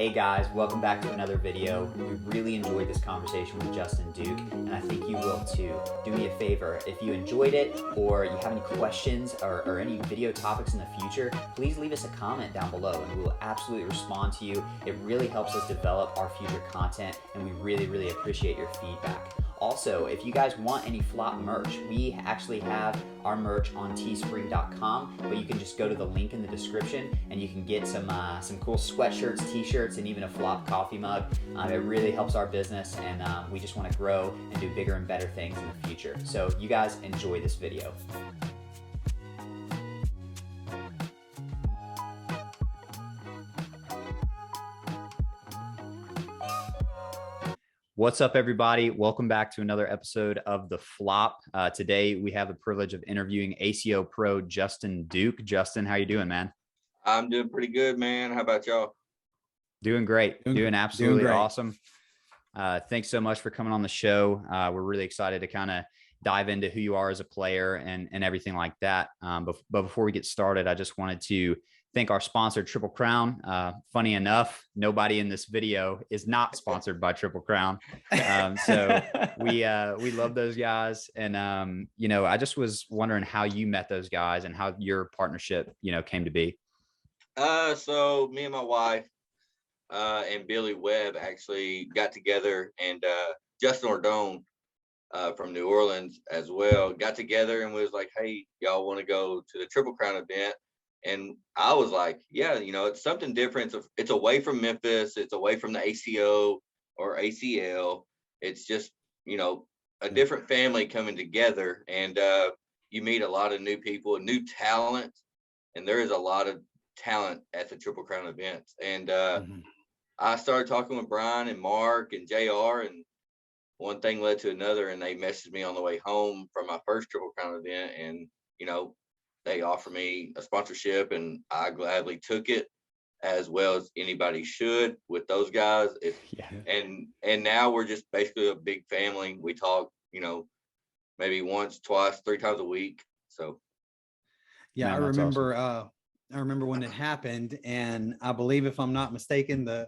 Hey guys, welcome back to another video. We really enjoyed this conversation with Justin Duke, and I think you will too. Do me a favor, if you enjoyed it or you have any questions or any video topics in the future, please leave us a comment down below and we will absolutely respond to you. It really helps us develop our future content, and we really appreciate your feedback. Also, if you guys want any flop merch, we actually have our merch on teespring.com, but you can just go to the link in the description and you can get some cool sweatshirts, t-shirts, and even a flop coffee mug. It really helps our business, and we just want to grow and do bigger and better things in the future. So you guys enjoy this video. What's up, everybody? Welcome back to another episode of The Flop. Today, we have the privilege of interviewing ACO Pro Justin Duke. Justin, how you doing, man? I'm doing pretty good, man. How about y'all? Doing great. Doing absolutely awesome. Thanks so much for coming on the show. We're really excited to kind of dive into who you are as a player and everything like that. But before we get started, I just wanted to thank our sponsor, Triple Crown. Funny enough, nobody in this video is not sponsored by Triple Crown. So we love those guys. And, I just was wondering how you met those guys and how your partnership, came to be. So me and my wife and Billy Webb actually got together, and Justin Ordone from New Orleans as well got together and was like, hey, y'all want to go to the Triple Crown event? And I was like, yeah, it's something different. It's away from Memphis. It's away from the ACO or ACL. It's just, a different family coming together, and you meet a lot of new people, new talent, and there is a lot of talent at the Triple Crown events. And I started talking with Brian and Mark and JR, and one thing led to another, and they messaged me on the way home from my first Triple Crown event, and, they offered me a sponsorship, and I gladly took it, as well as anybody should with those guys. And now we're just basically a big family. We talk, maybe once, twice, 3 times a week. So yeah, I remember awesome. I remember when it happened, and I believe, if I'm not mistaken, the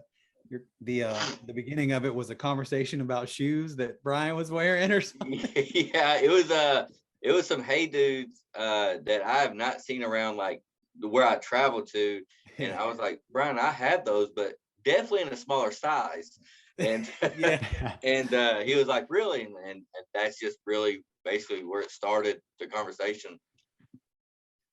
beginning of it was a conversation about shoes that Brian was wearing or something. Yeah, it was some hey dudes that I have not seen around, like where I traveled to. And I was like, Brian, I have those, but definitely in a smaller size. And and he was like, really? And that's just really basically where it started, the conversation.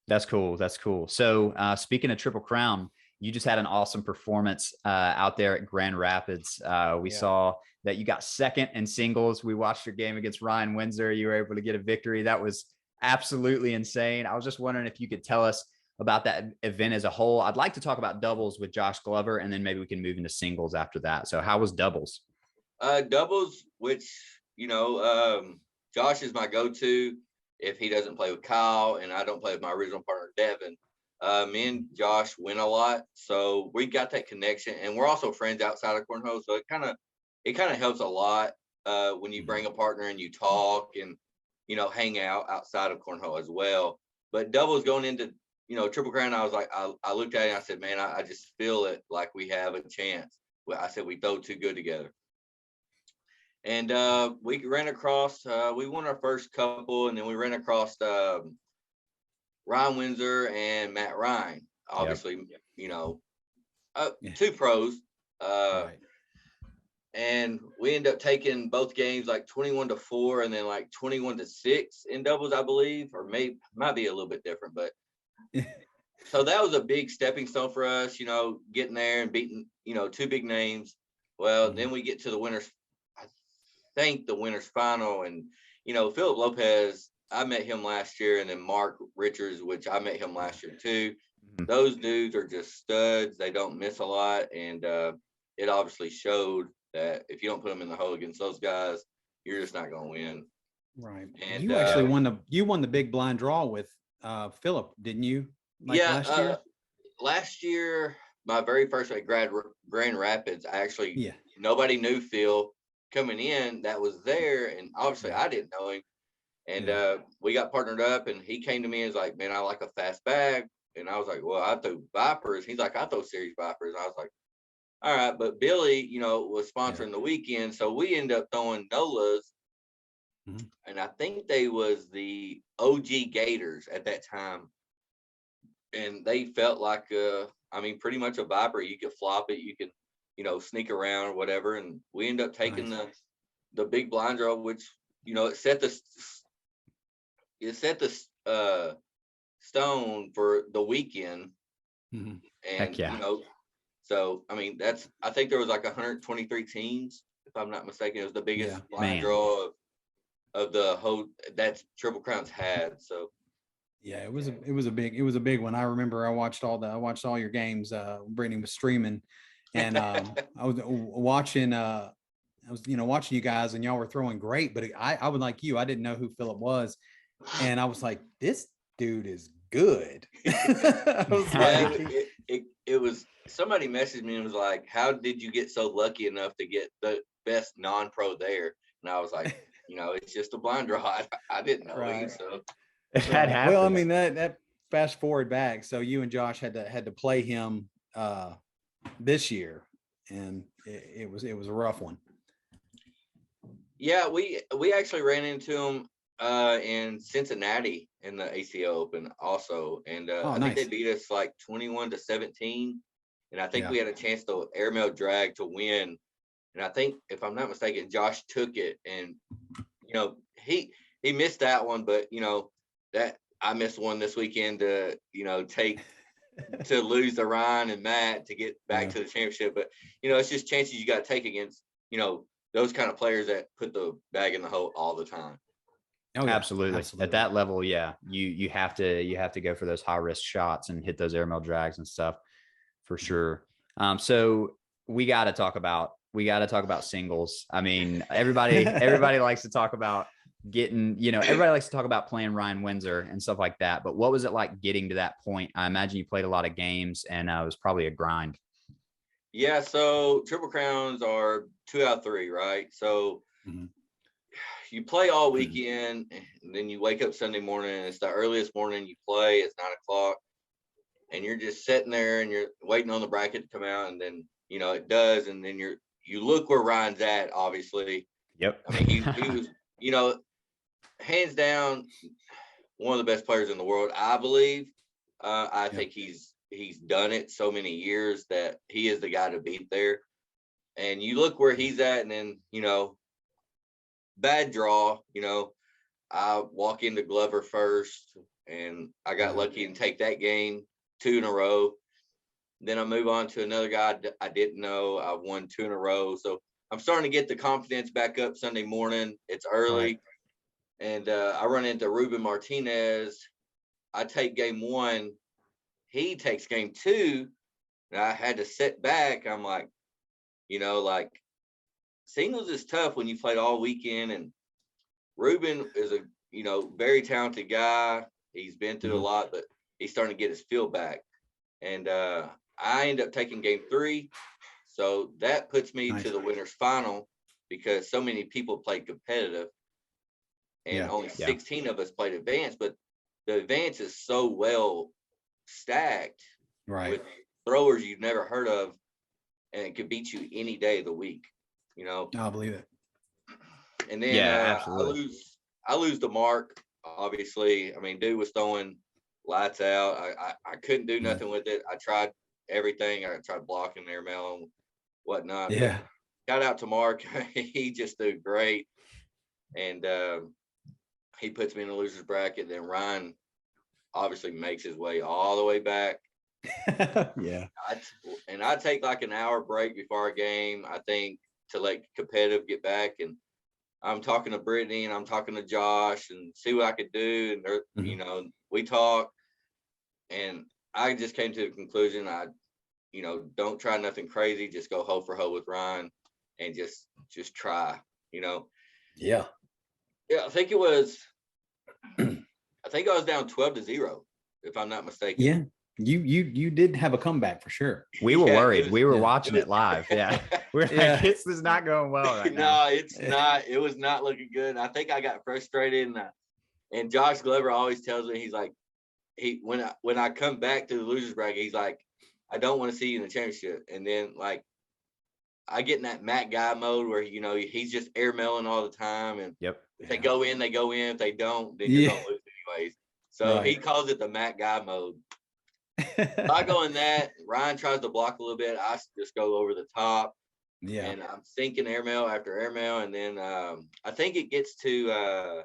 That's cool. That's cool. So speaking of Triple Crown, you just had an awesome performance out there at Grand Rapids. We saw that you got second in singles. We watched your game against Ryan Windsor. You were able to get a victory. That was absolutely insane. I was just wondering if you could tell us about that event as a whole. I'd like to talk about doubles with Josh Glover, and then maybe we can move into singles after that. So how was doubles? Doubles, which, Josh is my go-to if he doesn't play with Kyle and I don't play with my original partner, Devin. Me and Josh win a lot, so we got that connection, and we're also friends outside of cornhole, so it kind of helps a lot when you bring a partner and you talk and hang out outside of cornhole as well. But doubles going into Triple Crown, I was like, I looked at it and I said, man, I just feel it like we have a chance. I said we throw too good together. And we ran across, we won our first couple, and then we ran across Ryan Windsor and Matt Ryan, obviously. Two pros. Right. And we ended up taking both games like 21-4 and then like 21-6 in doubles, I believe, or might be a little bit different, but so that was a big stepping stone for us, getting there and beating, 2 big names. Well, then we get to the winners, I think the winners final, and, Philip Lopez, I met him last year, and then Mark Richards, which I met him last year too. Those dudes are just studs. They don't miss a lot, and it obviously showed that if you don't put them in the hole against those guys, you're just not going to win. Right. And you actually won the big blind draw with Philip, didn't you? Last year? Last year, my very first at Grand Rapids, I actually, nobody knew Phil coming in that was there, and obviously I didn't know him. And we got partnered up, and he came to me and was like, man, I like a fast bag. And I was like, well, I throw Vipers. He's like, I throw Series Vipers. And I was like, all right, but Billy, was sponsoring the weekend, so we end up throwing NOLAs, and I think they was the OG Gators at that time, and they felt like pretty much a Viper. You could flop it, you could sneak around or whatever, and we end up taking the big blind draw, which it set the stone for the weekend. And Heck yeah. So I think there was like 123 teams, if I'm not mistaken. It was the biggest blind draw of the whole that's Triple Crown's had. So yeah, it was a big one. I remember I watched all your games. Brittany was streaming, and I was watching watching you guys, and y'all were throwing great, but I would like you. I didn't know who Philip was, and I was like, this dude is good. It was somebody messaged me and was like, how did you get so lucky enough to get the best non-pro there? And I was like, it's just a blind draw. I didn't know it, so that happened. Well, that fast forward back, so you and Josh had to play him this year, and it was a rough one. Yeah, we actually ran into him in Cincinnati in the ACO Open also, and I think they beat us like 21-17, and I think we had a chance to airmail drag to win, and I think if I'm not mistaken, Josh took it, and he missed that one, but that I missed one this weekend to take to lose to Ryan and Matt to get back to the championship, but it's just chances you got to take against those kind of players that put the bag in the hole all the time. Oh, yeah. Absolutely. At that level, you have to go for those high risk shots and hit those airmail drags and stuff for sure. So we got to talk about singles. I mean, everybody likes to talk about everybody likes to talk about playing Ryan Windsor and stuff like that. But what was it like getting to that point? I imagine you played a lot of games, and it was probably a grind. Yeah. So Triple Crowns are 2 out of 3, right? So you play all weekend, and then you wake up Sunday morning, and it's the earliest morning you play. It's 9 o'clock, and you're just sitting there, and you're waiting on the bracket to come out, and then it does, and then you look where Ryan's at. Obviously, yep. I mean, he was, hands down, one of the best players in the world, I believe. I think he's done it so many years that he is the guy to beat there. And you look where he's at, and then bad draw, I walk into Glover first, and I got lucky and take that game 2 in a row. Then I move on to another guy I didn't know. I won 2 in a row. So I'm starting to get the confidence back up Sunday morning. It's early. And I run into Ruben Martinez. I take game 1. He takes game 2. And I had to sit back. I'm like, singles is tough when you played all weekend, and Ruben is a very talented guy. He's been through a lot, but he's starting to get his feel back. And I end up taking game 3, so that puts me to the winners final because so many people played competitive, and only 16 of us played advanced. But the advance is so well stacked, with throwers you've never heard of, and it could beat you any day of the week. I believe it. And then I lose the mark, obviously. I mean, dude was throwing lights out. I couldn't do nothing with it. I tried everything. I tried blocking airmail and whatnot. Yeah. Got out to Mark. He just did great. And he puts me in the loser's bracket. Then Ryan obviously makes his way all the way back. I take like an hour break before our game, I think, to let competitive get back, and I'm talking to Brittany and I'm talking to Josh and see what I could do, and they're we talk, and I just came to the conclusion don't try nothing crazy, just go hoe for hoe with Ryan and just try. I think I was down 12-0, if I'm not mistaken. You did have a comeback for sure. We were worried. We were watching it live. Yeah. We're like, this is not going well right now. No, it's not. It was not looking good. I think I got frustrated, and Josh Glover always tells me, he's like, when I come back to the losers bracket, he's like, I don't want to see you in the championship. And then like I get in that Matt guy mode where, he's just airmailing all the time. And if they go in, they go in. If they don't, then you're going to lose anyways. So he calls it the Matt guy mode. I go in that. Ryan tries to block a little bit. I just go over the top. Yeah. And I'm sinking airmail after airmail. And then I think it gets to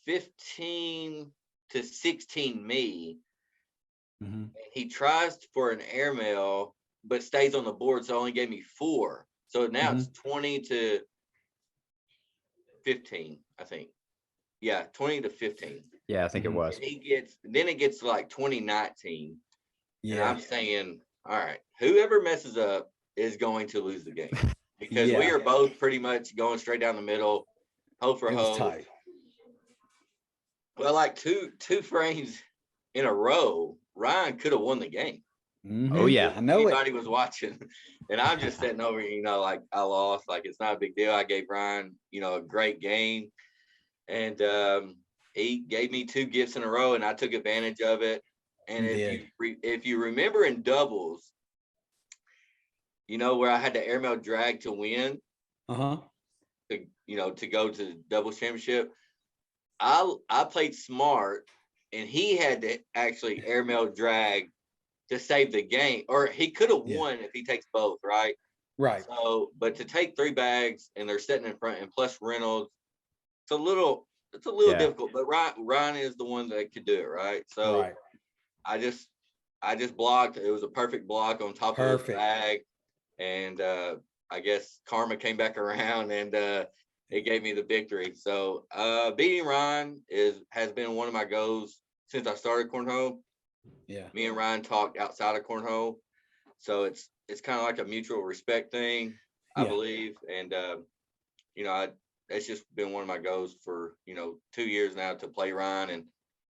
15 to 16 me. Mm-hmm. And he tries for an airmail, but stays on the board. So only gave me 4. So now it's 20 to 15, I think. Yeah, 20 to 15. Yeah, I think it was. And then it gets to like 2019. Yeah. And I'm saying, all right, whoever messes up is going to lose the game. Because we are both pretty much going straight down the middle, hoe for hoe. Tight. Well, like two frames in a row, Ryan could have won the game. Mm-hmm. Oh yeah, I know Everybody was watching, and I'm just sitting over, like I lost. Like it's not a big deal. I gave Ryan, a great game, and he gave me 2 gifts in a row, and I took advantage of it. And if you remember in doubles, where I had the airmail drag to win, to go to the doubles championship, I played smart, and he had to actually airmail drag to save the game, or he could have won if he takes both, right? Right. So, but to take 3 bags and they're sitting in front, and plus Reynolds, it's a little difficult. But Ryan is the one that could do it, right? So, I just blocked. It was a perfect block on top of the bag, and I guess karma came back around, and it gave me the victory. So, beating Ryan has been one of my goals since I started cornhole. Yeah, me and Ryan talked outside of cornhole, so it's kind of like a mutual respect thing, I believe, and it's just been one of my goals for 2 years now to play Ryan, and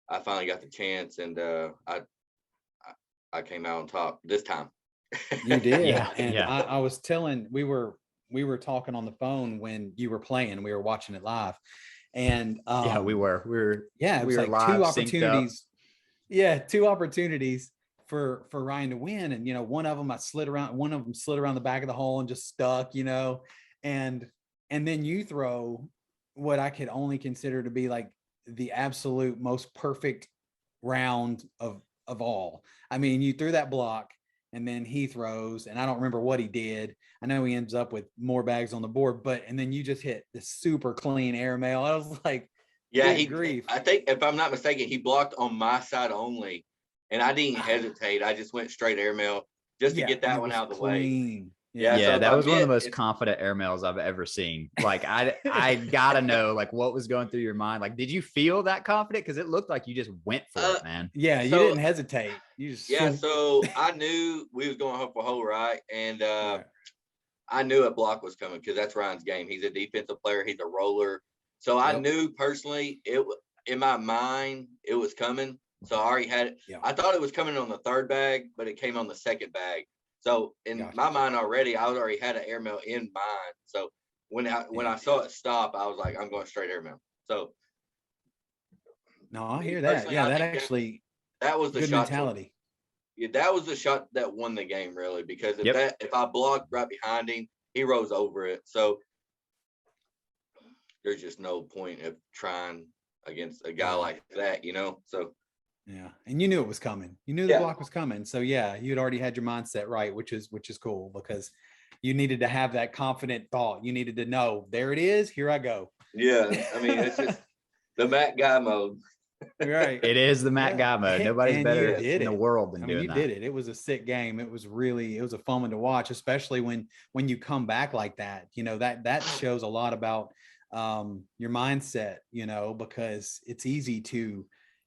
I finally got the chance, and I came out on top this time. You did, I was telling, we were talking on the phone when you were playing. We were watching it live, and we were it was like live, 2 opportunities. Yeah, 2 opportunities for Ryan to win, and one of them slid around the back of the hole and just stuck, and then you throw what I could only consider to be like the absolute most perfect round of all. I mean, you threw that block, and then he throws, and I don't remember what he did. I know he ends up with more bags on the board, and then you just hit the super clean airmail. I was like, yeah, I think, if I'm not mistaken, he blocked on my side only, and I didn't hesitate. I just went straight airmail just to get that one out of the way. Yeah, so that was one of the most confident airmails I've ever seen. Like I gotta know like what was going through your mind. Like, did you feel that confident? Because it looked like you just went for it, man. Yeah, you didn't hesitate. You just so I knew we was going hole for hole, right? And I knew a block was coming because that's Ryan's game. He's a defensive player. He's a roller. So I knew personally in my mind it was coming. So I already had it. Yeah. I thought it was coming on the 3rd bag, but it came on the 2nd bag. So in my mind already, I already had an airmail in mind. So when I saw it stop, I was like, I'm going straight airmail. So no, I hear that. Yeah, that was the good shot mentality. That was the shot that won the game, really, because if I blocked right behind him, he rose over it. So there's just no point of trying against a guy like that, So yeah, and you knew it was coming. You knew the block was coming. So you'd already had your mindset right, which is cool, because you needed to have that confident thought. You needed to know, there it is, here I go. Yeah, I mean, it's just the Matt guy mode. Right. It is the Matt guy mode. Nobody's better in the world than doing that. You did it. It was a sick game. It was a fun one to watch, especially when you come back like that. That shows a lot about your mindset, because it's easy to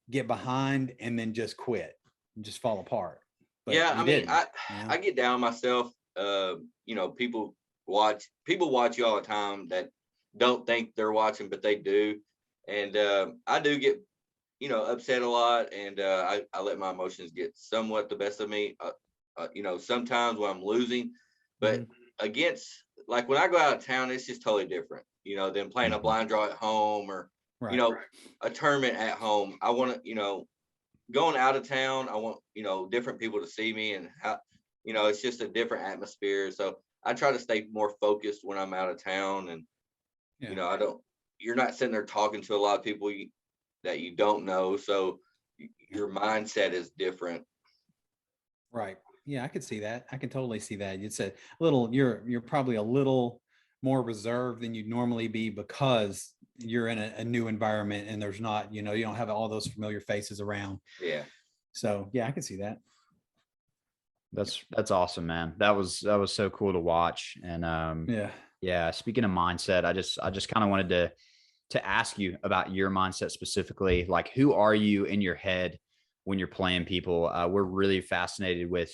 get behind and then just quit and just fall apart. But I get down myself. People watch you all the time that don't think they're watching, but they do. And I do get, upset a lot, and I let my emotions get somewhat the best of me. Sometimes when I'm losing, but against, like when I go out of town, it's just totally different, than playing a blind draw at home or a tournament at home. I want to, going out of town, I want, different people to see me and you know, it's just a different atmosphere. So I try to stay more focused when I'm out of town, and Yeah. you know, you're not sitting there talking to a lot of people that you don't know. So your mindset is different. Right. Yeah, I could see that. I can totally see that. It's a little, you're probably a little more reserved than you'd normally be because you're in a new environment and there's not, you don't have all those familiar faces around. Yeah. So yeah, I can see that. That's awesome, man. That was so cool to watch. And yeah, speaking of mindset, I just kind of wanted to ask you about your mindset specifically. Like, who are you in your head when you're playing people? We're really fascinated with,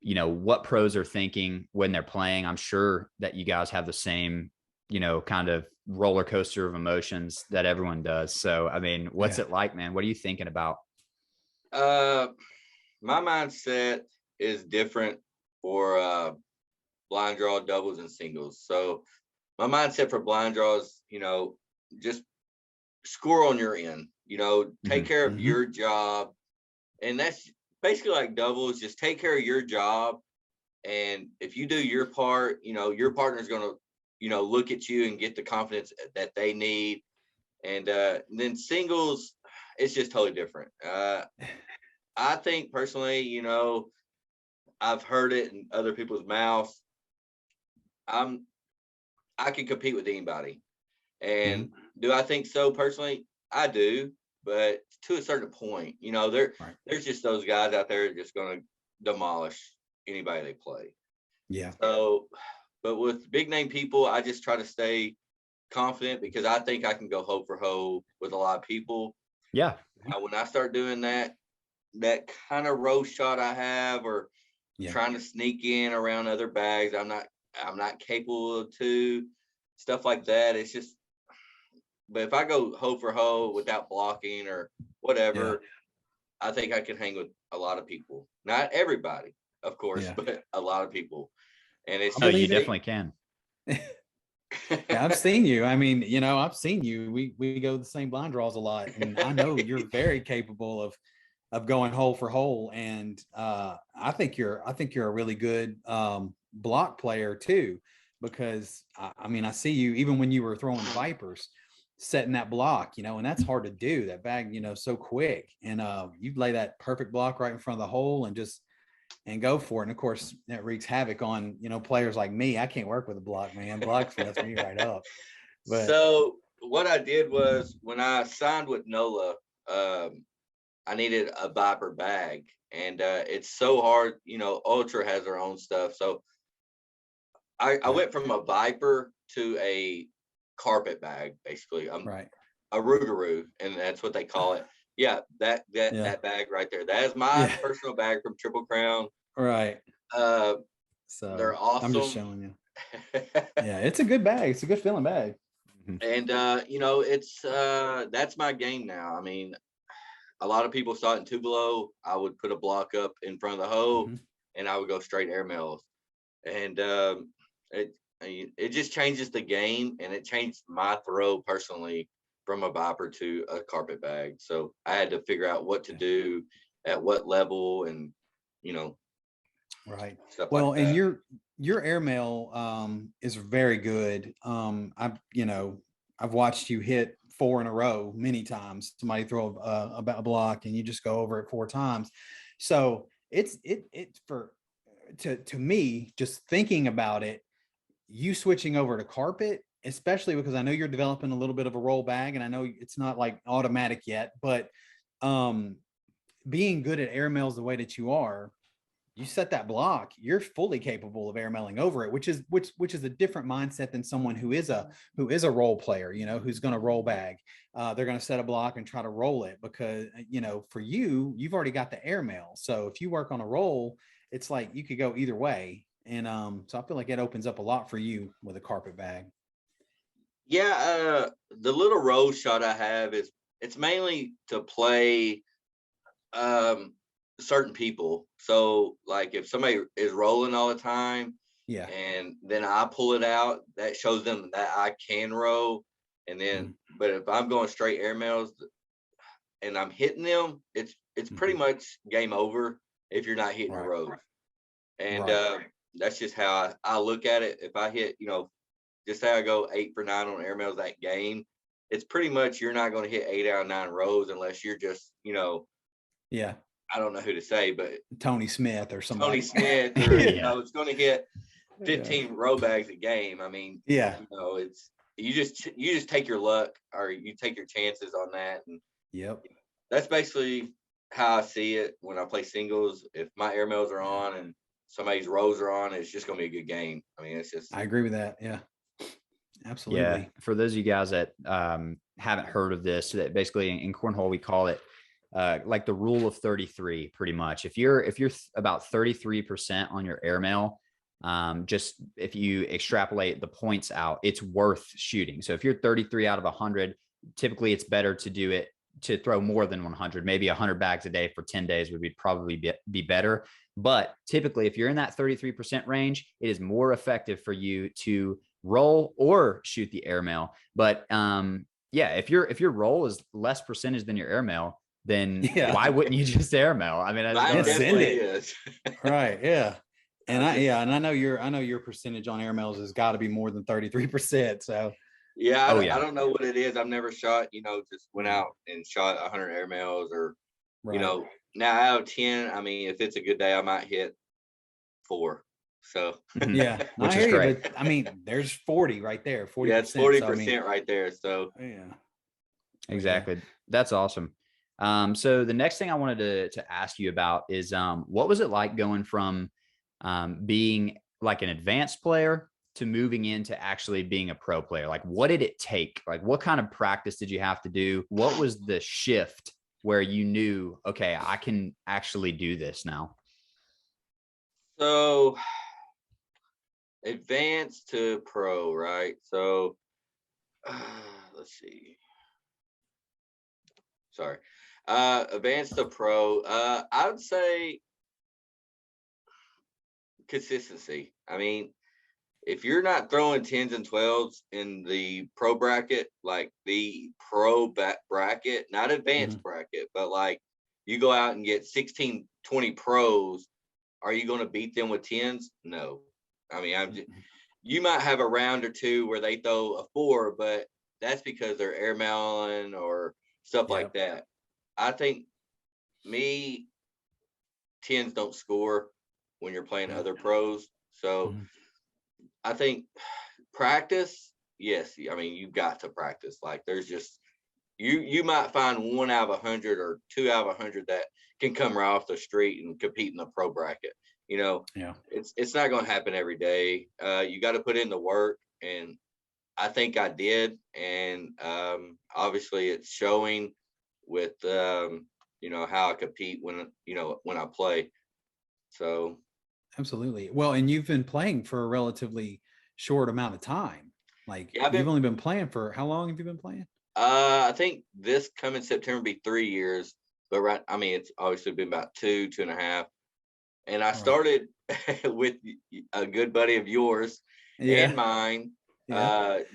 what pros are thinking when they're playing. I'm sure that you guys have the same, kind of roller coaster of emotions that everyone does. So, I mean, what's it like, man? What are you thinking about? My mindset is different for blind draw, doubles, and singles. So my mindset for blind draws, just score on your end, take care of your job. And that's basically like doubles, just take care of your job. And if you do your part, your partner's going to, look at you and get the confidence that they need. And then singles, it's just totally different. I think personally, I've heard it in other people's mouths. I can compete with anybody. And do I think so personally? I do, but to a certain point, there's just those guys out there just going to demolish anybody they play. Yeah. So, but with big name people, I just try to stay confident because I think I can go hoe for hoe with a lot of people. Yeah. When I start doing that kind of row shot I have, or trying to sneak in around other bags, I'm not capable to stuff like that. It's just, but if I go hoe for hoe without blocking or whatever, I think I can hang with a lot of people. Not everybody, of course, but a lot of people. And it's you definitely can. Yeah, I've seen you. I mean, I've seen you. We go the same blind draws a lot, and I know you're very capable of going hole for hole. And I think you're a really good block player too, because I mean, I see you even when you were throwing vipers, setting that block, and that's hard to do. That bag, so quick, and you lay that perfect block right in front of the hole and go for it. And of course, that wreaks havoc on, players like me. I can't work with a block, man. Blocks mess me right up. But so what I did was when I signed with NOLA, I needed a Viper bag, and it's so hard. Ultra has their own stuff. So I went from a Viper to a carpet bag, basically. A Rougarou, and that's what they call it. Yeah, that bag right there. That is my personal bag from Triple Crown. Right. So they're awesome. I'm just showing you. Yeah, it's a good bag. It's a good feeling bag. And it's that's my game now. I mean, a lot of people saw it in two below. I would put a block up in front of the hoe, and I would go straight airmails. And it just changes the game, and it changed my throw personally from a Viper to a carpet bag. So I had to figure out what to do at what level, and right. Stuff well, like and that. your airmail is very good. I've watched you hit 4 in a row many times. Somebody throw a block and you just go over it 4 times. So it's to me, just thinking about it, you switching over to carpet, especially because I know you're developing a little bit of a roll bag, and I know it's not like automatic yet, but being good at airmails the way that you are, you set that block, you're fully capable of airmailing over it, which is a different mindset than someone who is a role player, who's going to roll bag. They're going to set a block and try to roll it because, for you've already got the airmail. So if you work on a roll, it's like you could go either way. And so I feel like it opens up a lot for you with a carpet bag. Yeah, the little roll shot I have it's mainly to play certain people. So like if somebody is rolling all the time, and then I pull it out, that shows them that I can roll. And then but if I'm going straight airmails and I'm hitting them, it's pretty much game over if you're not hitting the rows. And Right. that's just how I look at it. If I hit, just say I go 8 for 9 on airmails that game, it's pretty much you're not going to hit 8 out of 9 rows unless you're just, Yeah. I don't know who to say, but Tony Smith or somebody. Tony Smith, or Yeah. it's going to hit 15 row bags a game. I mean, Yeah. it's you just take your luck, or you take your chances on that, and Yep. that's basically how I see it when I play singles. If my airmails are on and somebody's rows are on, it's just going to be a good game. I mean, it's just. I agree with that. Yeah. Absolutely. Yeah. For those of you guys that haven't heard of this, that basically in cornhole we call it like the rule of 33, pretty much. If you're about 33% on your airmail, just if you extrapolate the points out, it's worth shooting. So if you're 33 out of 100, typically it's better to do it, to throw more than 100, maybe 100 bags a day for 10 days would probably be better. But typically, if you're in that 33% range, it is more effective for you to roll or shoot the airmail. But yeah, if your roll is less percentage than your airmail, then why wouldn't you just airmail? I mean, Definitely is. Right. Yeah. And I know your percentage on airmails has got to be more than 33%. So yeah, I don't know what it is. I've never shot, just went out and shot 100 airmails, or now out of 10, I mean, if it's a good day, I might hit 4. So yeah, which I is hear great. you, but I mean, there's 40 right there. 40%. Yeah, it's 40% so, I mean, right there. So yeah, exactly. That's awesome. So the next thing I wanted to ask you about is what was it like going from being like an advanced player to moving into actually being a pro player? Like, what did it take? Like, what kind of practice did you have to do? What was the shift where you knew, okay, I can actually do this now? So advanced to pro, right? So let's see. Sorry. Advanced to pro. I would say consistency. I mean, if you're not throwing 10s and 12s in the pro bracket, like the pro bracket, not advanced bracket, but like you go out and get 16, 20 pros, are you going to beat them with 10s? No. I mean, you might have a round or two where they throw a 4, but that's because they're airmailing or stuff like that. I think 10s don't score when you're playing other pros. So I think practice, yes. I mean, you've got to practice. Like, there's just you might find 1 out of 100 or 2 out of 100 that can come right off the street and compete in the pro bracket. It's not going to happen every day. You got to put in the work, and I think I did. And obviously, it's showing with how I compete when I play. So. Absolutely. Well, and you've been playing for a relatively short amount of time. Like, you've only been playing for how long have you been playing? I think this coming September will be 3 years, but it's obviously been about 2.5. And I started with a good buddy of yours and mine,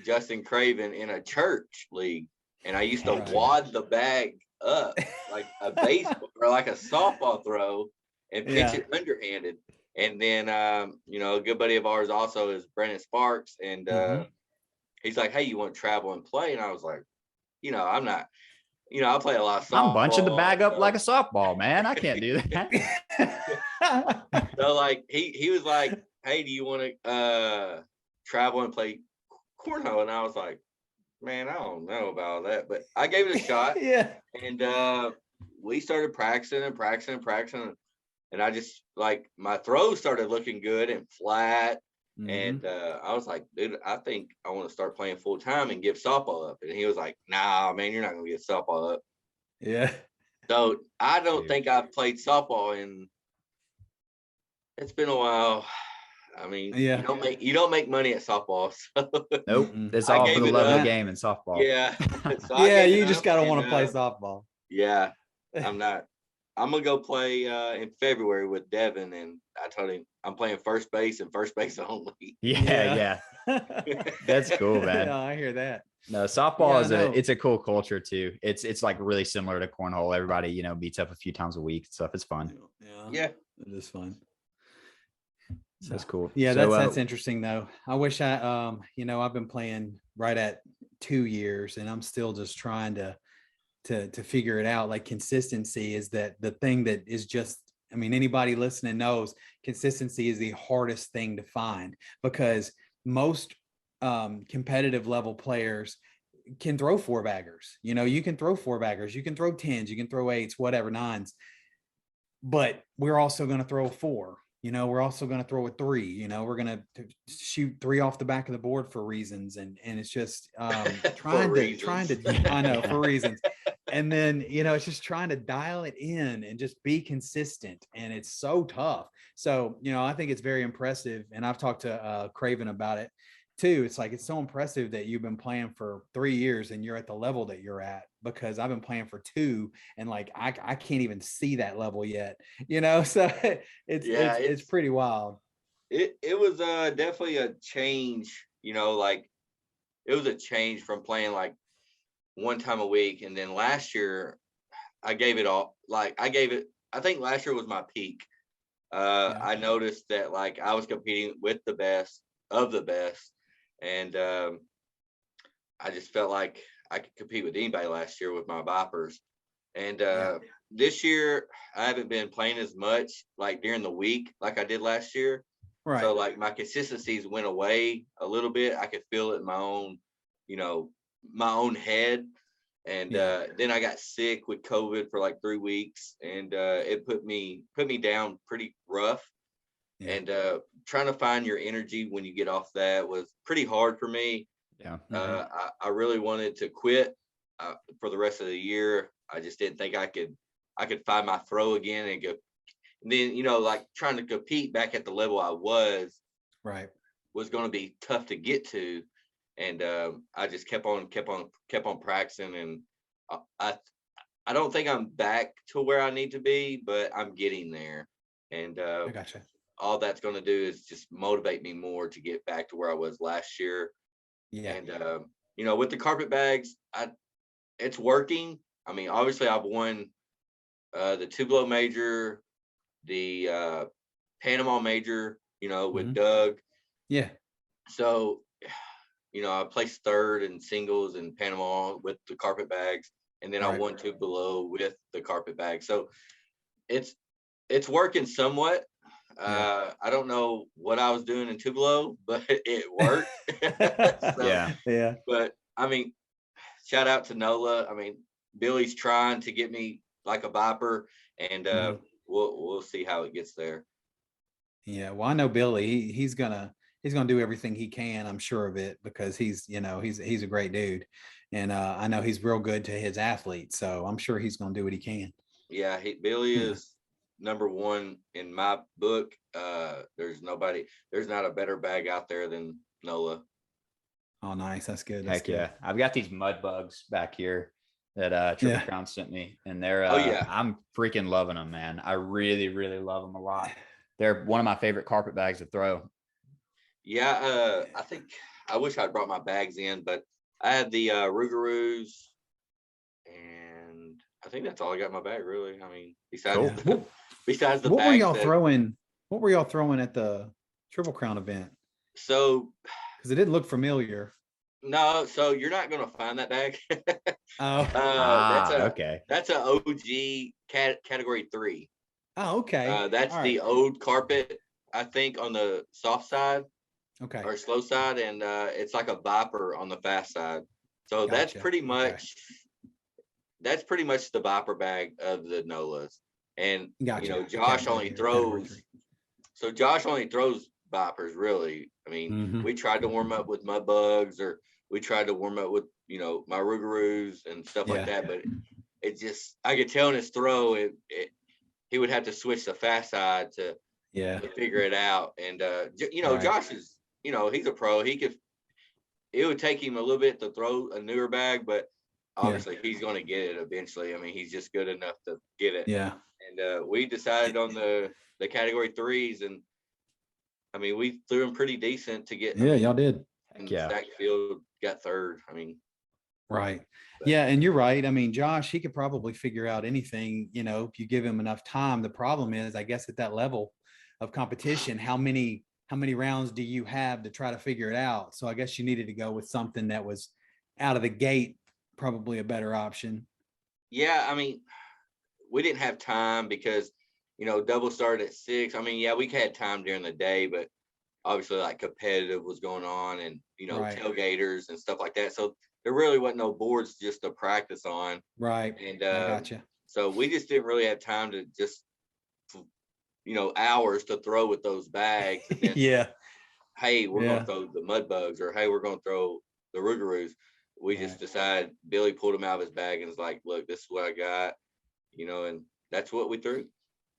Justin Craven, in a church league. And I used to wad the bag up like a baseball or like a softball throw and pitch it underhanded. And then, a good buddy of ours also is Brennan Sparks. And he's like, hey, you want to travel and play? And I was like, I'm not, I play a lot of softball. I'm bunching the bag up like a softball, man. I can't do that. So like, he was like, hey, do you want to travel and play cornhole? And I was like, man, I don't know about that, but I gave it a shot. And we started practicing. And I just, like, my throws started looking good and flat. And I was like, dude, I think I want to start playing full time and give softball up. And he was like, nah, man, you're not going to get softball up. Yeah. So I don't think I've played softball it's been a while. I mean, you don't make money at softball. So. Nope. It's all for the love of the game in softball. Yeah. So you just got to want to play softball. Yeah. I'm not. I'm going to go play in February with Devin, and I told him I'm playing first base and first base only. Yeah. That's cool, man. Yeah, I hear that. No, softball it's a cool culture too. It's like really similar to cornhole. Everybody, meets up a few times a week and stuff. It's fun. Yeah. It is fun. So that's cool. Yeah, so, that's interesting though. I wish I've been playing right at 2 years and I'm still just trying to figure it out. Like consistency is the thing that is just, I mean, anybody listening knows consistency is the hardest thing to find, because most competitive level players can throw 4-baggers. You can throw 4-baggers, you can throw 10s, you can throw 8s, whatever, 9s, but we're also going to throw a 4. We're also going to throw a 3. We're going to shoot 3 off the back of the board for reasons. And it's just trying to, I know, for reasons. And then, it's just trying to dial it in and just be consistent. And it's so tough. So, I think it's very impressive. And I've talked to Craven about it too. It's like, it's so impressive that you've been playing for 3 years and you're at the level that you're at, because I've been playing for 2 and like, I can't even see that level yet, so it's pretty wild. It was definitely a change, like it was a change from playing like one time a week. And then last year I gave it all, I think last year was my peak. I noticed that like I was competing with the best of the best. And I just felt like I could compete with anybody last year with my Vipers. And this year I haven't been playing as much like during the week like I did last year. Right. So like my consistencies went away a little bit. I could feel it in my own, my own head. And then I got sick with COVID for like 3 weeks, and it put me down pretty rough. Yeah. And trying to find your energy when you get off that was pretty hard for me. Yeah. I really wanted to quit for the rest of the year. I just didn't think I could find my throw again and go. And then, like trying to compete back at the level I was going to be tough to get to. And I just kept on practicing. And I don't think I'm back to where I need to be, but I'm getting there. And I gotcha. All that's going to do is just motivate me more to get back to where I was last year. Yeah. And, with the carpet bags, it's working. I mean, obviously I've won the Tupelo Major, the Panama Major, with Doug. Yeah. So, I placed third in singles in Panama with the carpet bags. And then I won Tupelo with the carpet bag. So it's working somewhat. I don't know what I was doing in Tupelo, but it worked. Yeah. But I mean, shout out to Nola. I mean, Billy's trying to get me like a Viper, and we'll see how it gets there. Yeah, well, I know Billy. He's gonna do everything he can. I'm sure of it, because he's a great dude, and I know he's real good to his athletes. So I'm sure he's gonna do what he can. Yeah, Billy is number one in my book. There's not a better bag out there than Nola. Oh, nice. That's good. Heck yeah. I've got these mud bugs back here that Triple Crown sent me, and they're I'm freaking loving them, man. I really, really love them a lot. They're one of my favorite carpet bags to throw. Yeah, I think I wish I'd brought my bags in, but I had the Rougarous, and I think that's all I got in my bag, really. I mean, besides the what were y'all throwing? What were y'all throwing at the Triple Crown event? So, because it didn't look familiar. No, so you're not going to find that bag. Okay. That's an OG category 3. Oh, okay. That's the old carpet, I think, on the soft side. Okay. Or slow side, and it's like a Viper on the fast side. So that's pretty much the Viper bag of the Nolas. And Josh only throws. So Josh only throws Vipers, really. I mean, we tried to warm up with mud bugs, or we tried to warm up with my Rougarous and stuff like that, but it just, I could tell in his throw he would have to switch the fast side to figure it out. And Josh is, he's a pro. It would take him a little bit to throw a newer bag, but obviously he's going to get it eventually. I mean, he's just good enough to get it. Yeah. And we decided on the category 3s, and I mean, we threw him pretty decent to get. Y'all did. Stackfield got third. I mean, right. Yeah, and you're right. I mean, Josh, he could probably figure out anything, if you give him enough time. The problem is, I guess, at that level, of competition, how many rounds do you have to try to figure it out? So I guess you needed to go with something that was out of the gate, probably a better option. Yeah, I mean, we didn't have time because, double started at 6. I mean, yeah, we had time during the day, but obviously like competitive was going on and, Right. tailgaters and stuff like that. So there really wasn't no boards just to practice on. Right. And I gotcha. so we just didn't really have time to just, hours to throw with those bags. And then, Yeah. hey, we're going to throw the mud bugs, or hey, we're going to throw the Rougarous. We just decided, Billy pulled them out of his bag and was like, look, this is what I got, and that's what we threw.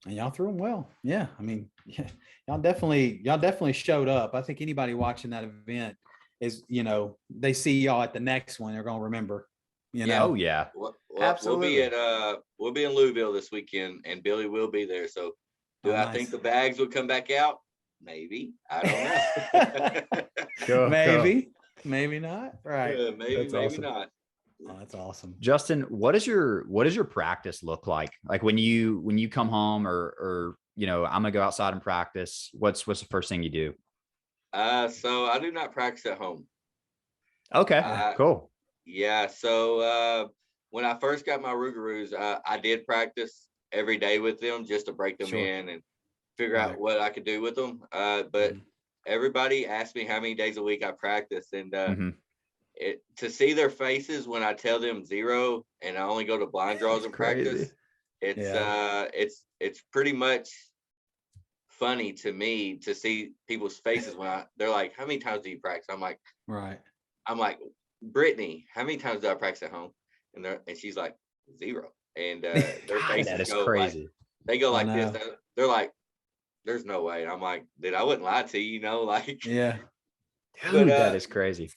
And y'all threw them well. Yeah. I mean, yeah, y'all definitely showed up. I think anybody watching that event is, they see y'all at the next one, they're going to remember, Oh yeah. Well, absolutely. We'll be in Louisville this weekend, and Billy will be there. So do I think the bags will come back out? Maybe. I don't know. Maybe not. Right. Maybe not. Oh, that's awesome. Justin, what does your practice look like? Like when you come home or I'm gonna go outside and practice, what's the first thing you do? So I do not practice at home. Okay, cool. Yeah. So when I first got my Rougarous, I did practice every day with them just to break them in and figure out what I could do with them. But everybody asked me how many days a week I practice, and to see their faces when I tell them 0 and I only go to blind draws and practice, it's pretty much funny to me to see people's faces when they're like, how many times do you practice? I'm like, Brittany, how many times do I practice at home? And she's like, 0. And their faces go crazy. Like, they go like this. They're like, there's no way. And I'm like, dude, I wouldn't lie to you, Yeah. Dude, that is crazy.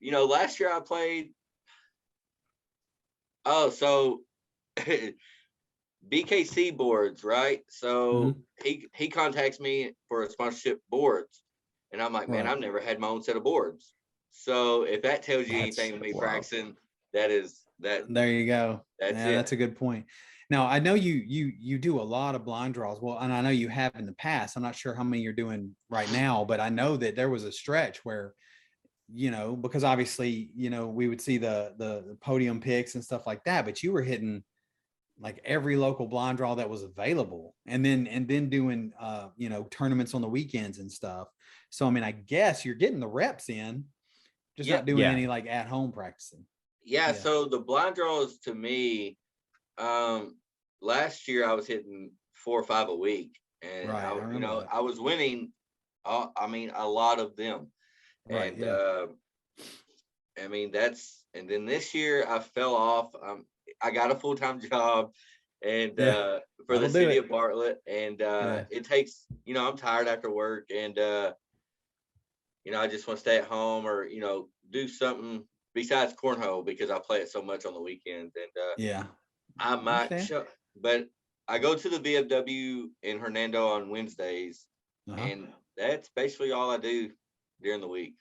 Last year I played. Oh, so BKC boards, right? So he contacts me for a sponsorship boards, and I'm like, man, I've never had my own set of boards. So if that tells you anything with me practicing, that. There you go. That's it. That's a good point. Now I know you do a lot of blind draws. Well, and I know you have in the past. I'm not sure how many you're doing right now, but I know that there was a stretch where, because obviously, we would see the podium picks and stuff like that, but you were hitting like every local blind draw that was available, and then doing tournaments on the weekends and stuff. So I mean, I guess you're getting the reps in, just not doing any like at home practicing. Yeah. So the blind draws to me, last year I was hitting 4 or 5 a week, and I was winning. A lot of them. Right. And I mean, and then this year I fell off. I got a full-time job and for the city of Bartlett, and it takes, I'm tired after work, and I just want to stay at home or do something besides cornhole because I play it so much on the weekends. And I might show, but I go to the VFW in Hernando on Wednesdays, and that's basically all I do during the week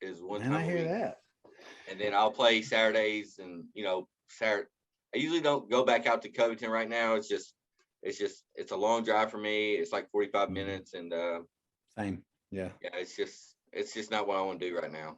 is one time. And I hear that. And then I'll play Saturdays, and Saturday. I usually don't go back out to Covington right now. It's a long drive for me. It's like 45 minutes, and same. Yeah. Yeah, it's just not what I want to do right now.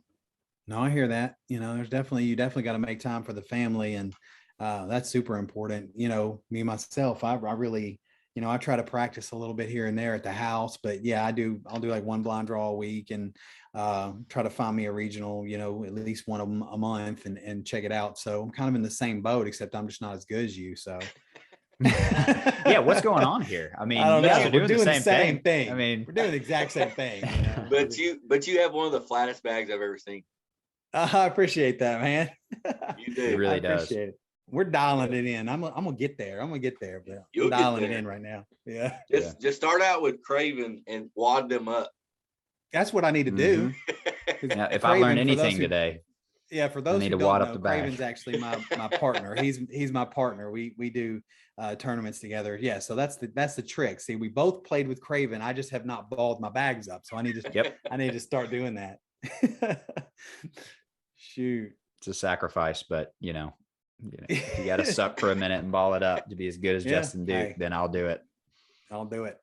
No, I hear that. You definitely got to make time for the family, and that's super important. Me myself, I really, I try to practice a little bit here and there at the house, but yeah, I'll do like one blind draw a week, and try to find me a regional, at least one a month, and check it out. So I'm kind of in the same boat, except I'm just not as good as you. So yeah, what's going on here? I mean, I don't know. We're doing the same thing. I mean, we're doing the exact same thing. But you have one of the flattest bags I've ever seen. I appreciate that, man. You do. It really does. Appreciate it. We're dialing it in. I'm gonna get there. But I'm dialing it in right now. Yeah. Just start out with Craven and wad them up. That's what I need to do. Yeah, if I learned anything today. Yeah, for those who don't know, Craven's actually my partner. He's my partner. We do tournaments together. Yeah, so that's the trick. See, we both played with Craven. I just have not balled my bags up, so I need to start doing that. Shoot, it's a sacrifice, but if you got to suck for a minute and ball it up to be as good as Justin Duke, then I'll do it. I'll do it.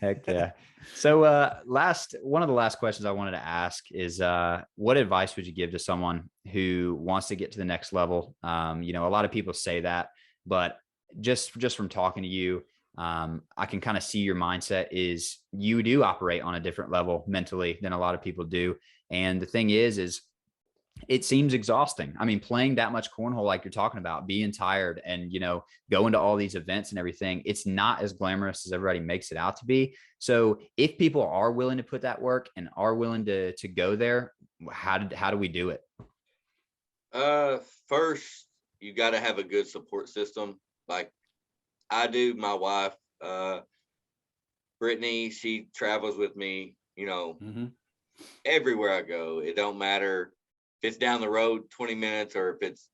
Heck yeah. So one of the last questions I wanted to ask is what advice would you give to someone who wants to get to the next level? You know, a lot of people say that, but just from talking to you, I can kind of see your mindset is you do operate on a different level mentally than a lot of people do. And the thing is it seems exhausting. I mean, playing that much cornhole, like you're talking about, being tired and, you know, going to all these events and everything, it's not as glamorous as everybody makes it out to be. So if people are willing to put that work and are willing to go there, how do we do it? First, you got to have a good support system. Like I do, my wife, Brittany, she travels with me, you know, everywhere I go. It don't matter if it's down the road 20 minutes or if it's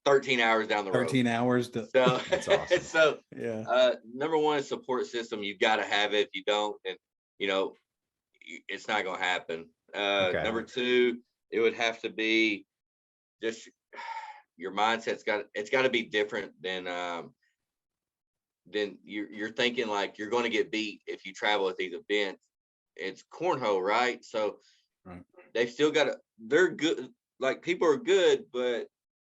13 hours down the road. 13 hours. So That's awesome. So Yeah. number one is support system. You got to have it. If you don't, and you know, it's not going to happen. Okay. Number two, it would have to be just your mindset's got to be different than you're thinking like you're going to get beat if you travel at these events. It's cornhole, right? So they've still got to, they're good. Like people are good, but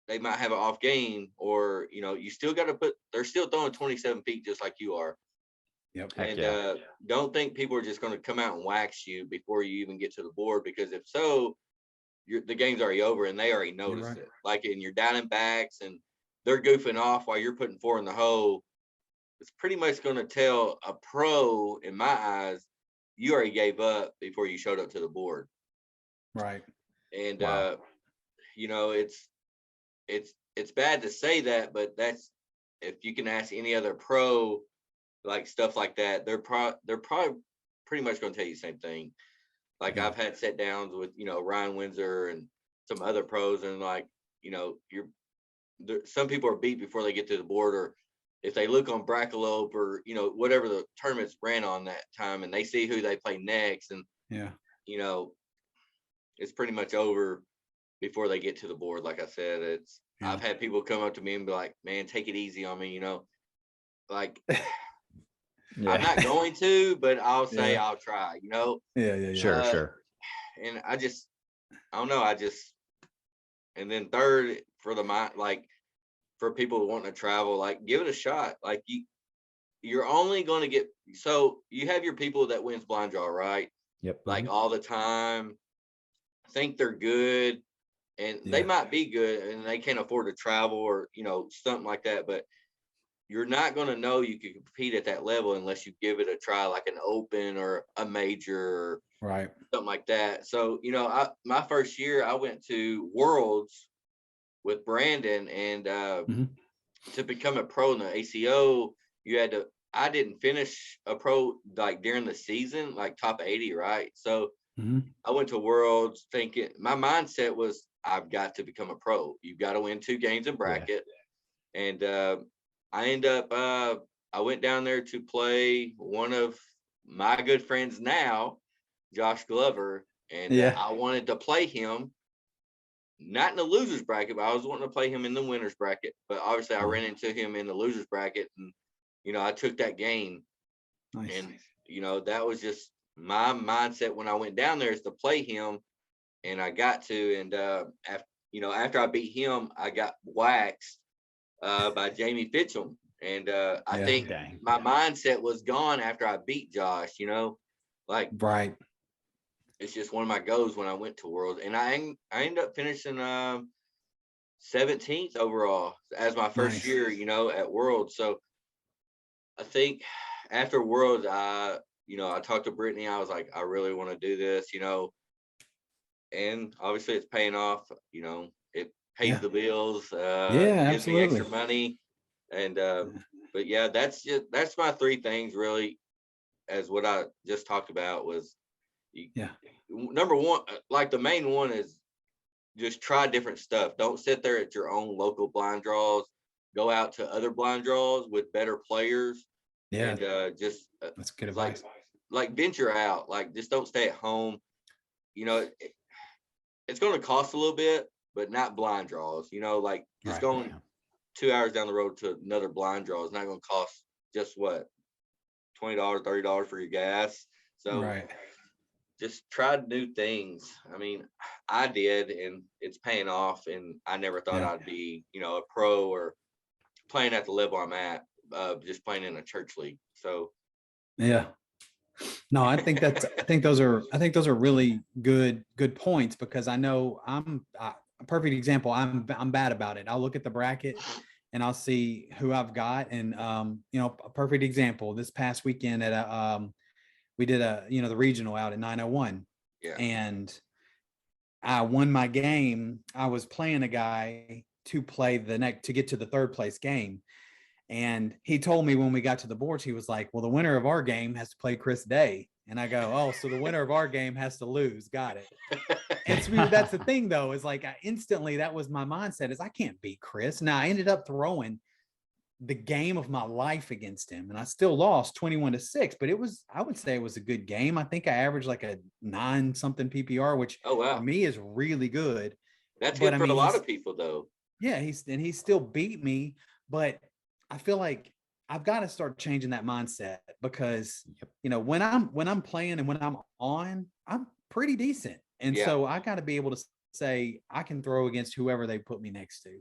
they might have an off game, or, you know, you still got to they're still throwing 27 feet just like you are. Yep. And don't think people are just going to come out and wax you before you even get to the board, because if so, the game's already over and they already noticed it. Like, and you're down in backs and they're goofing off while you're putting 4 in the hole. It's pretty much going to tell a pro, in my eyes, you already gave up before you showed up to the board. Right. And Wow. you know, it's bad to say that, but that's, if you can ask any other pro, like stuff like that, they're probably pretty much going to tell you the same thing. Like I've had sit downs with, you know, Ryan Windsor and some other pros, and like, you know, some people are beat before they get to the board, or if they look on Brackalope or, you know, whatever the tournaments ran on that time, and they see who they play next, and you know, it's pretty much over before they get to the board. Like I said, I've had people come up to me and be like, man, take it easy on me, you know, like I'm not going to, but I'll say I'll try, you know. Sure. And I don't know, and then third, for the mind, like for people wanting to travel, like give it a shot. Like you're only going to get, so you have your people that wins blind draw, right? Yep. Like all the time, think they're good, and they might be good and they can't afford to travel, or, you know, something like that. But you're not going to know you can compete at that level unless you give it a try, like an open or a major, or something like that. So, you know, my first year I went to Worlds with Brandon, and to become a pro in the ACO, you had to, I didn't finish a pro like during the season, like top 80, right? So I went to Worlds thinking, my mindset was, I've got to become a pro. You've got to win 2 games in bracket. And I end up, I went down there to play one of my good friends now, Josh Glover, and I wanted to play him, not in the losers bracket, but I was wanting to play him in the winners bracket. But obviously I ran into him in the losers bracket, and, you know, I took that game. And, you know, that was just my mindset when I went down there, is to play him. And I got to, and after I beat him, I got waxed by Jamie Fitchum. And I think my mindset was gone after I beat Josh, you know, like, it's just one of my goals when I went to World. And I ended up finishing 17th overall as my first year, you know, at World. So I think after World, I talked to Brittany. I was like, I really want to do this, you know, and obviously it's paying off, you know, it pays the bills, gives me extra money. And but yeah, that's my 3 things really, as what I just talked about was, number one, like the main one is just try different stuff. Don't sit there at your own local blind draws. Go out to other blind draws with better players. And just that's good advice. Like venture out. Like, just don't stay at home. You know, it's going to cost a little bit, but not blind draws. You know, like just going 2 hours down the road to another blind draw is not going to cost just what, $20, $30 for your gas. So Right. just try new things. I mean, I did, and it's paying off. And I never thought I'd be, a pro or playing at the level I'm at, just playing in a church league. So yeah. No, I think those are really good points, because I know a perfect example. I'm bad about it. I'll look at the bracket and I'll see who I've got. And, a perfect example, this past weekend at we did the regional out at 901, yeah. and I won my game. I was playing a guy to get to the third place game. And he told me when we got to the boards, he was like, well, the winner of our game has to play Chris Day. And I go, oh, so the winner of our game has to lose. Got it. And so that's the thing, though, is like instantly that was my mindset, is I can't beat Chris. Now I ended up throwing the game of my life against him, and I still lost 21-6, but I would say it was a good game. I think I averaged like a 9 something PPR, which for me is really good. That's good for a lot of people, though. Yeah, he still beat me, but I feel like I've got to start changing that mindset, because when I'm playing and when I'm on, I'm pretty decent. And so I got to be able to say I can throw against whoever they put me next to.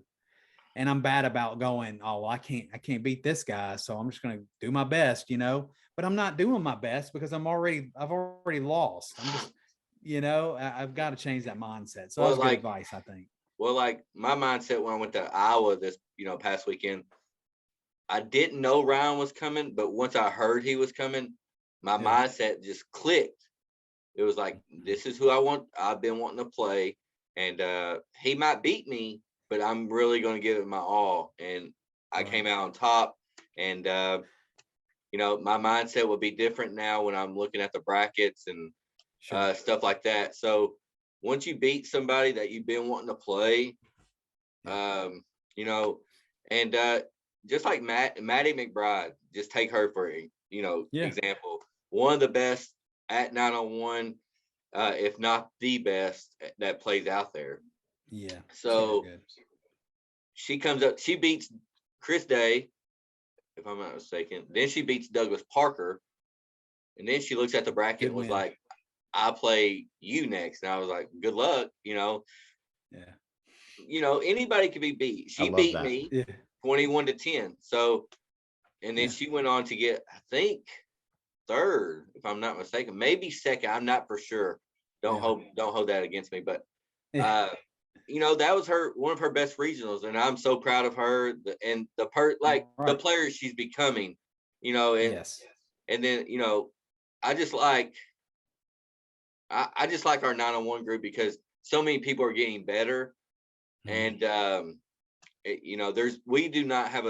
And I'm bad about going, oh, I can't beat this guy, so I'm just going to do my best, but I'm not doing my best because I've already lost. I'm just, I've got to change that mindset. So that's good advice, I think. Well, like my mindset when I went to Iowa this, past weekend, I didn't know Ryan was coming, but once I heard he was coming, my mindset just clicked. It was like, this is who I've been wanting to play, and he might beat me, but I'm really going to give it my all. And I came out on top, and, my mindset will be different now when I'm looking at the brackets and stuff like that. So once you beat somebody that you've been wanting to play, and just like Maddie McBride, just take her for, example, one of the best at 901, if not the best that plays out there. Yeah. So she comes up, she beats Chris Day, if I'm not mistaken. Then she beats Douglas Parker. And then she looks at the bracket and was like, I play you next. And I was like, good luck, Yeah. Anybody could be beat. She beat me 21-10. So, and then she went on to get, I think, third, if I'm not mistaken, maybe second. I'm not for sure. Don't hold that against me. But that was one of her best regionals, and I'm so proud of her and the player she's becoming, and then I just like our 901 group, because so many people are getting better, and we do not have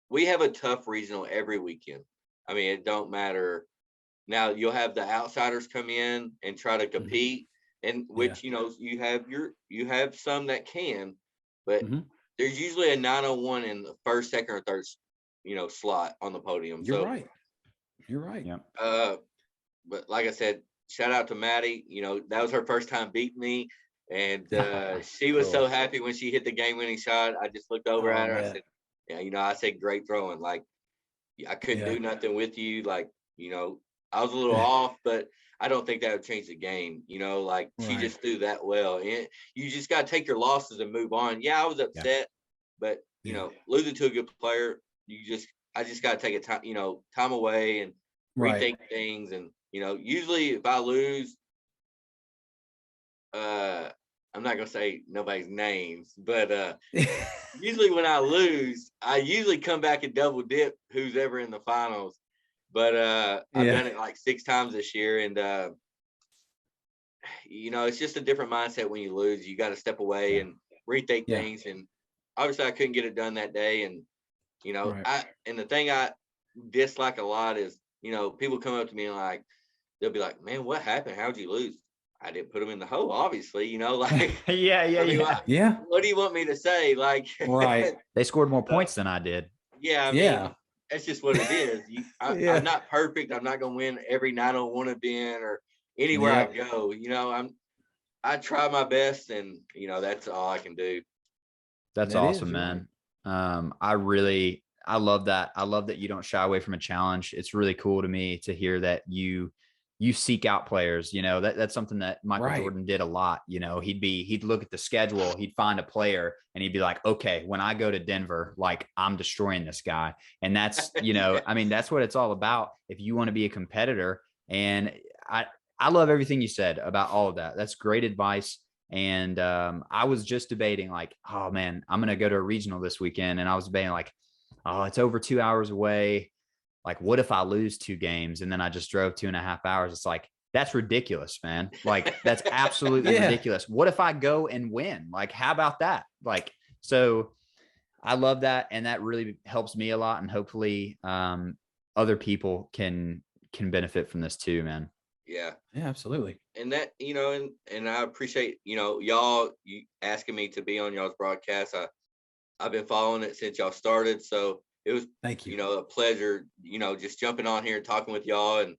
we have a tough regional every weekend. I mean, it don't matter. Now you'll have the outsiders come in and try to compete, and which you have some that can, but there's usually a 901 in the first, second, or third slot on the podium. You're right. Yeah. But like I said, shout out to Maddie. That was her first time beating me, and she was so happy when she hit the game-winning shot. I just looked over at her. I said, I said, great throwing. Like, I couldn't do nothing with you. Like, I was a little off, but I don't think that would change the game. She just threw that well. And you just got to take your losses and move on. Yeah, I was upset, but losing to a good player, I just got to take time away and rethink things. And usually if I lose, I'm not gonna say nobody's names, but usually when I lose, I usually come back and double dip who's ever in the finals. But I've done it like 6 times this year, and it's just a different mindset when you lose. You got to step away and rethink things. And obviously, I couldn't get it done that day. And and the thing I dislike a lot is people come up to me and they'll be like, "Man, what happened? How'd you lose?" I didn't put them in the hole, obviously. Yeah. What do you want me to say? They scored more points than I did. Yeah, I mean, that's just what it is. I'm not perfect. I'm not gonna win every 901 event or anywhere I go. I try my best, and that's all I can do. That's awesome, man. I love that. I love that you don't shy away from a challenge. It's really cool to me to hear that you seek out players. That's something that Michael Jordan did a lot. He'd look at the schedule, he'd find a player and he'd be like, okay, when I go to Denver, like I'm destroying this guy. And that's, I mean, that's what it's all about. If you want to be a competitor. And I love everything you said about all of that. That's great advice. And I was just debating like, oh man, I'm going to go to a regional this weekend. And I was debating like, oh, it's over 2 hours away. Like, what if I lose 2 games and then I just drove 2.5 hours? It's like, that's ridiculous, man. Like, that's absolutely ridiculous. What if I go and win? Like, how about that? Like, so I love that. And that really helps me a lot. And hopefully other people can benefit from this too, man. Yeah. Yeah, absolutely. And that, and I appreciate, y'all you asking me to be on y'all's broadcast. I've been following it since y'all started. So it was, thank you. A pleasure, just jumping on here and talking with y'all. And,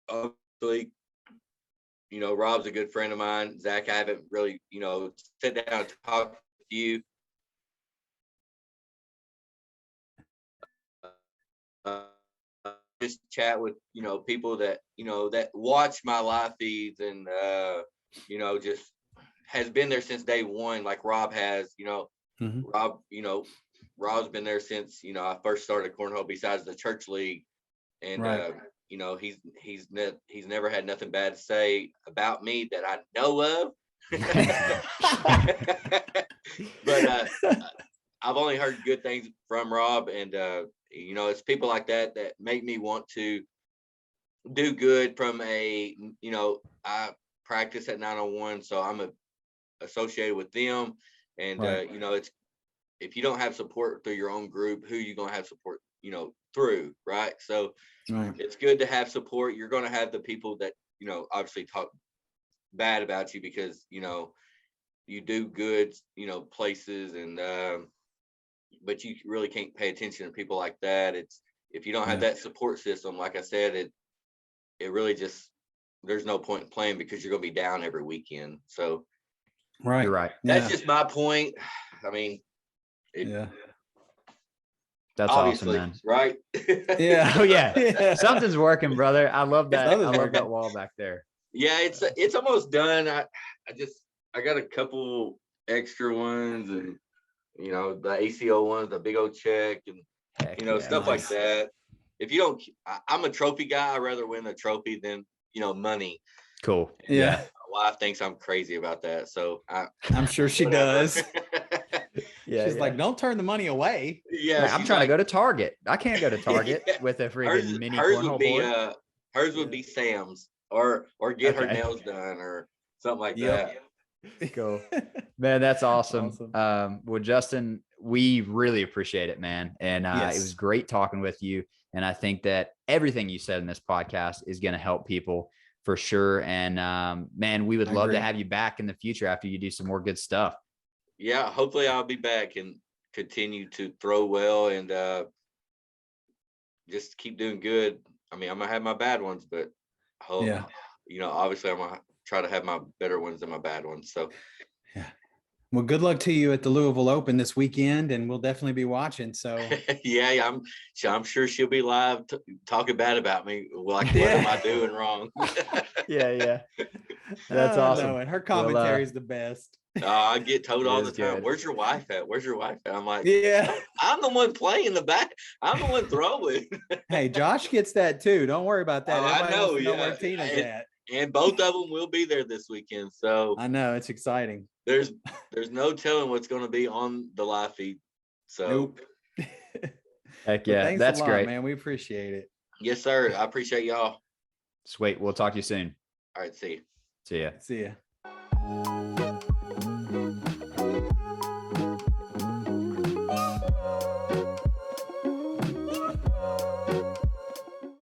obviously, Rob's a good friend of mine. Zach, I haven't really, sat down and talked with you. Just chat with, people that, that watch my live feeds and, just has been there since day one, like Rob has, Rob, Rob's been there since, I first started cornhole besides the church league. And, he's never had nothing bad to say about me that I know of. But I've only heard good things from Rob, and it's people like that that make me want to do good. From I practice at 901, so I'm associated with them, and it's, if you don't have support through your own group, who you gonna have support through, right? So it's good to have support. You're gonna have the people that obviously talk bad about you because you do good places, and but you really can't pay attention to people like that. It's, if you don't have that support system, like I said, it really just, there's no point in playing because you're gonna be down every weekend. So you're right. That's just my point. I mean, that's awesome, man. Right? Yeah. Oh yeah. Something's working, brother. I love that. I love that wall back there. Yeah, it's almost done. I got a couple extra ones, and the ACO ones, the big old check, and stuff like that. If you don't, I'm a trophy guy. I'd rather win a trophy than money. Cool. Yeah. My wife thinks I'm crazy about that, so I'm sure she does. Yeah, she's like, don't turn the money away. Yeah, like, I'm trying to go to Target. I can't go to Target with a freaking mini cornhole board. Hers would be Sam's, or get her nails done or something like that. Cool, man. That's awesome. Well, Justin, we really appreciate it, man. And it was great talking with you. And I think that everything you said in this podcast is going to help people for sure. And man, we would love to have you back in the future after you do some more good stuff. Yeah, hopefully I'll be back and continue to throw well and just keep doing good. I mean, I'm gonna have my bad ones, but obviously I'm gonna try to have my better ones than my bad ones. So well, good luck to you at the Louisville Open this weekend, and we'll definitely be watching. So I'm sure she'll be live talking bad about me. Like, what am I doing wrong? Yeah. That's awesome. No, and her commentary is the best. I get told all the time, "Where's your wife at? Where's your wife at?" I'm like, I'm the one playing the back. I'm the one throwing. Hey, Josh gets that too. Don't worry about that. I know. Where Tina's at. And both of them will be there this weekend. So I know it's exciting. There's no telling what's going to be on the live feed. So nope. Heck yeah, well, that's great, man. We appreciate it. Yes, sir. I appreciate y'all. Sweet. We'll talk to you soon. All right. See you. See ya. See ya.